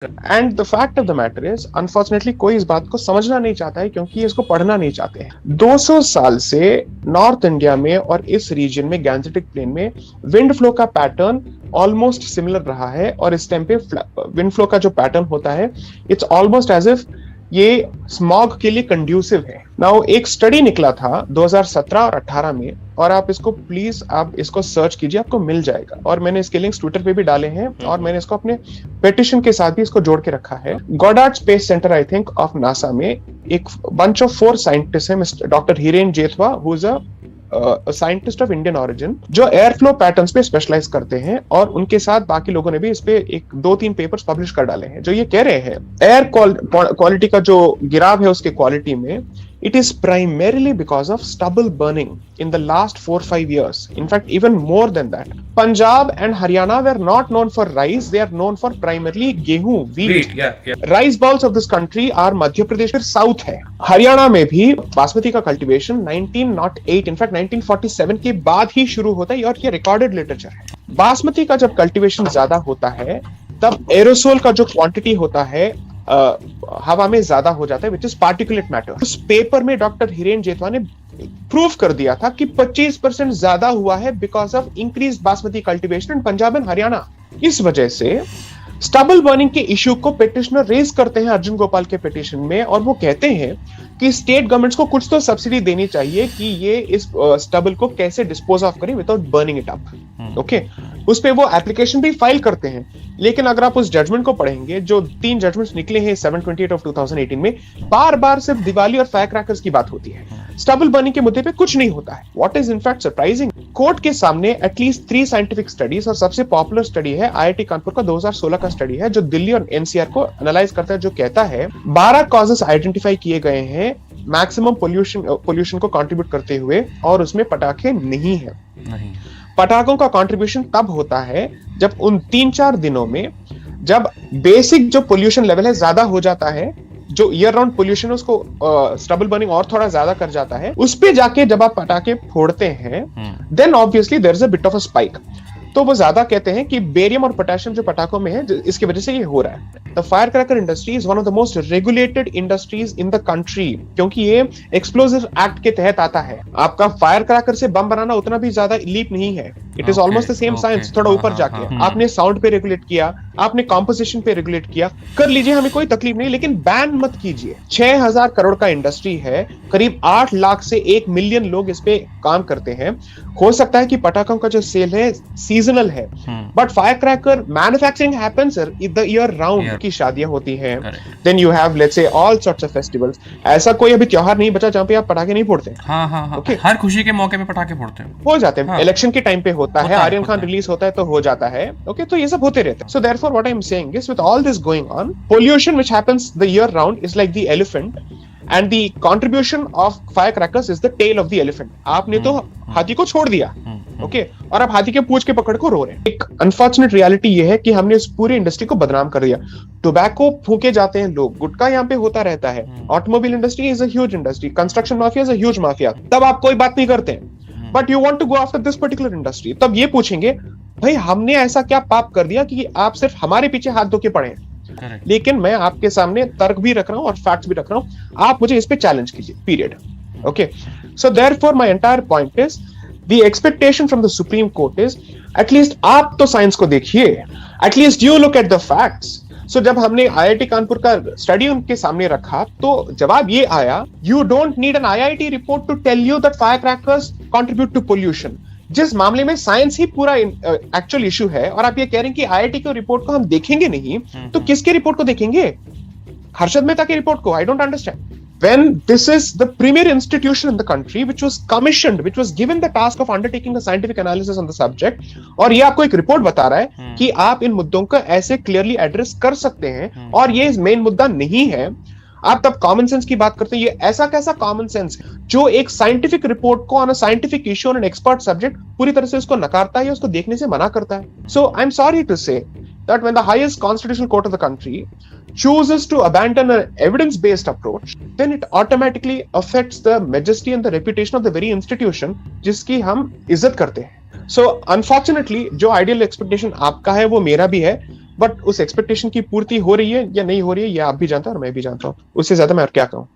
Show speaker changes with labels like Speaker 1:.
Speaker 1: And the fact of the matter is unfortunately कोई इस बात को समझना नहीं चाहता है क्योंकि इसको पढ़ना नहीं चाहते हैं। 200 साल से नॉर्थ इंडिया में और इस रीजन में गैंजेटिक प्लेन में विंड फ्लो का पैटर्न ऑलमोस्ट सिमिलर रहा है और इस टाइम पे विंड फ्लो का जो पैटर्न होता है इट्स ऑलमोस्ट एज इफ ये स्मॉग के लिए कंड्यूसिव है। नाउ एक स्टडी निकला था 2017 और 18 में और आप इसको प्लीज आप इसको सर्च कीजिए, आपको मिल जाएगा और मैंने इसके लिंक्स ट्विटर पे भी डाले हैं और मैंने इसको अपने पेटिशन के साथ भी इसको जोड़ के रखा है। Goddard space centre I think of NASA में एक बंच ऑफ 4 साइंटिस्ट हैं, doctor Hiren Jethwa who is scientist of Indian origin जो एयर फ्लो पैटर्न्स पे स्पेशलाइज करते हैं और उनके साथ बाकी लोगों ने भी इस पे एक 2-3 पेपर्स पब्लिश कर डाले हैं जो ये कह रहे हैं एयर क्वालिटी का जो गिराव है उसके क्वालिटी में it is primarily because of stubble burning in the last 4-5 years. In fact, even more than that. Punjab and Haryana were not known for rice. They are known for primarily gehu, wheat. Yeah. Rice bowls of this country are Madhya Pradesh के south है। हरियाणा में भी बासमती का cultivation 1908, in fact 1947 के बाद ही शुरू होता है और ये रिकॉर्डेड लिटरेचर है। बासमती का जब कल्टीवेशन ज्यादा होता है तब एरोसोल का जो क्वांटिटी होता है हवा में ज्यादा हो जाता है विच इज पार्टिकुलेट मैटर। उस पेपर में डॉक्टर हिरेन जेठवा ने प्रूव कर दिया था कि 25% ज्यादा हुआ है because of increase basmati cultivation in Punjab and Haryana. इस वजह से स्टबल बर्निंग के इश्यू को पिटिशनर रेज करते हैं अर्जुन गोपाल के पिटिशन में और वो कहते हैं कि स्टेट गवर्नमेंट्स को कुछ तो सब्सिडी देनी चाहिए कि ये इस स्टबल को कैसे डिस्पोज ऑफ करें without burning it up. Okay, उस पे वो एप्लीकेशन भी फाइल करते हैं लेकिन अगर आप उस जजमेंट को पढ़ेंगे जो 3 जजमेंट्स निकले हैं 7/28 of 2018 में बार बार सिर्फ दिवाली और फायर क्रैकर्स की बात होती है, स्टबल बर्निंग के मुद्दे पे कुछ नहीं होता है। What is in fact surprising, court के सामने एटलीस्ट 3 साइंटिफिक स्टडीज और सबसे पॉपुलर स्टडी है आईआईटी कानपुर का 2016 का स्टडी है जो दिल्ली और एनसीआर को एनालाइज करता है, जो कहता है 12 कॉजेस आइडेंटिफाई किए गए हैं मैक्सिमम पोल्यूशन को कंट्रीब्यूट करते हुए और उसमें पटाखे नहीं है। पटाखों का कंट्रीब्यूशन तब होता है जब उन 3-4 दिनों में जब बेसिक जो पोल्यूशन लेवल है ज्यादा हो जाता है, जो ईयर राउंड पोल्यूशन उसको स्टबल बर्निंग और थोड़ा ज्यादा कर जाता है, उस पे जाके जब आप पटाखे फोड़ते हैं then obviously there is a bit of a spike. तो वो ज्यादा कहते हैं कि बेरियम और पोटेशियम जो पटाखों में है इसकी वजह से ये हो रहा है। The fire cracker industry is one of the most regulated industries in the country क्योंकि ये एक्सप्लोजिव एक्ट के तहत आता है। आपका फायर क्रैकर से बम बनाना उतना भी ज्यादा लीप नहीं है, it is almost the same science. थोड़ा ऊपर जाके आपने साउंड पे रेगुलेट किया, आपने कॉम्पोजिशन पे रेगुलेट किया, कर लीजिए, हमें कोई तकलीफ नहीं, लेकिन बैन मत कीजिए। 6000 करोड़ का इंडस्ट्री है, करीब 8 लाख से 1 मिलियन लोग इस पे काम करते हैं। हो सकता है कि पटाखों का जो सेल है सीजनल है but fire cracker manufacturing happens the year round की शादियां होती हैं, then you have let's say all sorts of festivals. ऐसा कोई अभी त्योहार नहीं बचा जहां पे आप पटाखे नहीं फोड़ते।
Speaker 2: ओके, हर खुशी के मौके पे पटाखे फोड़ते हैं,
Speaker 1: हो जाते हैं। इलेक्शन के टाइम पे होता है, आर्यन खान रिलीज होता है तो हो जाता है। ओके, तो ये सब होते रहते हैं। So therefore what I am saying is with all this going on, pollution which happens the year round is like the elephant and the contribution of firecrackers is the tail of the elephant. आपने तो हाथी को छोड़ दिया, okay, और आप हाथी के पूंछ के पकड़ को रो रहे हैं। एक अनफॉर्चुनेट रियलिटी ये है कि हमने इस पूरी इंडस्ट्री को बदनाम कर दिया। टोबैको फूके जाते हैं लोग, गुटखा यहाँ पे होता रहता है, automobile industry is a huge industry, construction mafia is a huge mafia, तब आप कोई बात नहीं करते हैं। But you want to go after this particular industry, तब ये पूछेंगे भाई हमने ऐसा क्या पाप कर दिया कि आप सिर्फ हमारे पीछे हाथ धो के पड़े हैं। लेकिन मैं आपके सामने तर्क भी रख रहा हूं और फैक्ट्स भी रख रहा हूं, आप मुझे इस पे चैलेंज कीजिए, period. Okay, so therefore my entire point is the expectation from the supreme court is at least आप तो साइंस को देखिए, at least you look at the facts. So जब हमने आईआईटी कानपुर का स्टडी उनके सामने रखा तो जवाब ये आया, you don't need an IIT report to tell you that fire crackers contribute to pollution. जिस मामले में साइंस ही पूरा एक्चुअल इशू है और आप ये कह रहे हैं कि आईआईटी की रिपोर्ट को हम देखेंगे नहीं, तो किसके रिपोर्ट को देखेंगे? हर्षद मेहता की रिपोर्ट को? I don't understand. When this is the premier institution in the country which was commissioned, which was given the task of undertaking a scientific analysis on the subject, और ये आपको एक रिपोर्ट बता रहा है कि आप इन मुद्दों को ऐसे क्लियरली एड्रेस कर सकते हैं और ये मेन मुद्दा नहीं है, आप तब कॉमन सेंस की बात करते हैं। ये ऐसा कैसा कॉमन सेंस जो एक साइंटिफिक रिपोर्ट को on a scientific issue on an expert subject पूरी तरह से उसको नकारता है या उसको देखने से मना करता है। सो आई एम सॉरी टू से that when the highest constitutional court of the country chooses to abandon an evidence-based approach, then it automatically affects the majesty and the reputation of the very institution जिसकी हम इज्जत करते हैं। So unfortunately, जो ideal expectation आपका है वो मेरा भी है, बट उस एक्सपेक्टेशन की पूर्ति हो रही है या नहीं हो रही है, ये आप भी जानते हो और मैं भी जानता हूँ। उससे ज्यादा मैं और क्या कहूँ।